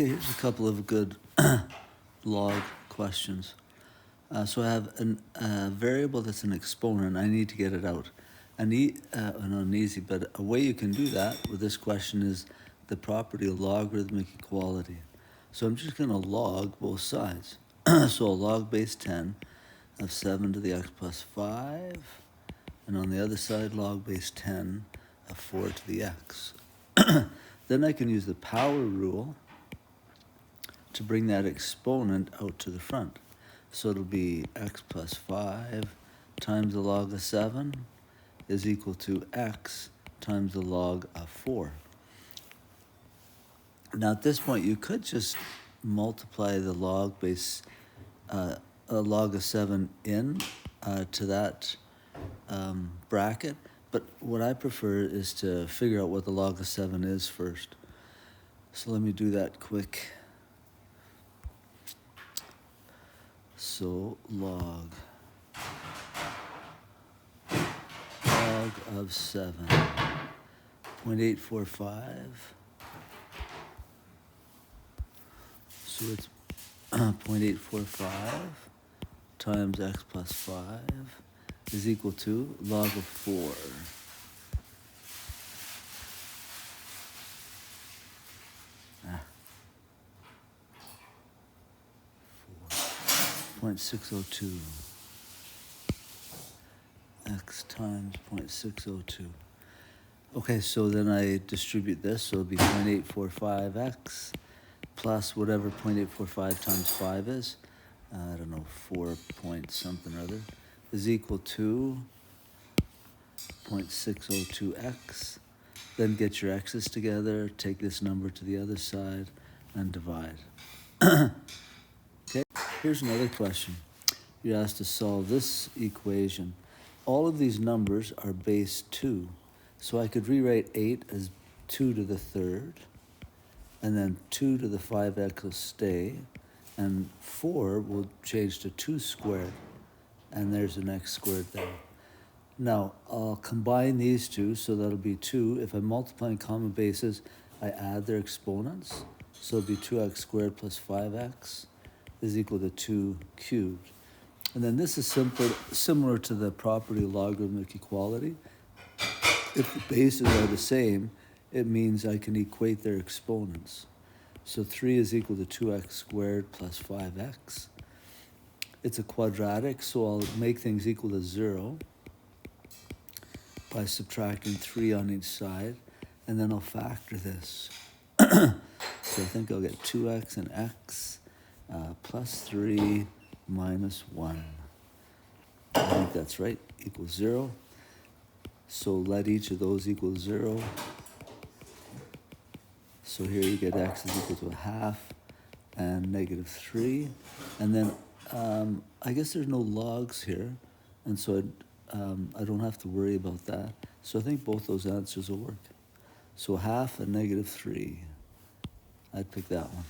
Okay, here's a couple of good log questions. So I have a variable that's an exponent. I need to get it out. Not easy, but a way you can do that with this question is the property of logarithmic equality. So I'm just going to log both sides. So I'll log base 10 of 7 to the x plus 5, and on the other side log base 10 of 4 to the x. Then I can use the power rule to bring that exponent out to the front. So it'll be x plus 5 times the log of 7 is equal to x times the log of 4. Now at this point you could just multiply the log base, a log of 7 in to that bracket, but what I prefer is to figure out what the log of 7 is first. So let me do that quick. So log of 7, 0.845. So it's 0.845 times x plus 5 is equal to log of 4. 0.602 x times 0.602. Okay, so then I distribute this, so it'll be 0.845x plus whatever 0.845 times 5 is, I don't know, 4 point something or other, is equal to 0.602x. Then get your x's together, take this number to the other side, and divide. Okay, here's another question. You're asked to solve this equation. All of these numbers are base 2. So I could rewrite 8 as 2 to the third, and then 2 to the 5x will stay, and 4 will change to 2 squared, and there's an x squared there. Now, I'll combine these two, so that'll be 2. If I'm multiplying common bases, I add their exponents. So it'll be 2x squared plus 5x is equal to 2 cubed. And then this is similar to the property of logarithmic equality. If the bases are the same, it means I can equate their exponents. So 3 is equal to 2x squared plus 5x. It's a quadratic, so I'll make things equal to 0 by subtracting 3 on each side, and then I'll factor this. So I think I'll get 2x and x plus 3 minus 1. I think that's right, equals 0. So let each of those equal 0. So here you get x is equal to a half and negative 3. And then I guess there's no logs here, and so I don't have to worry about that. So I think both those answers will work. So half and negative 3. I'd pick that one.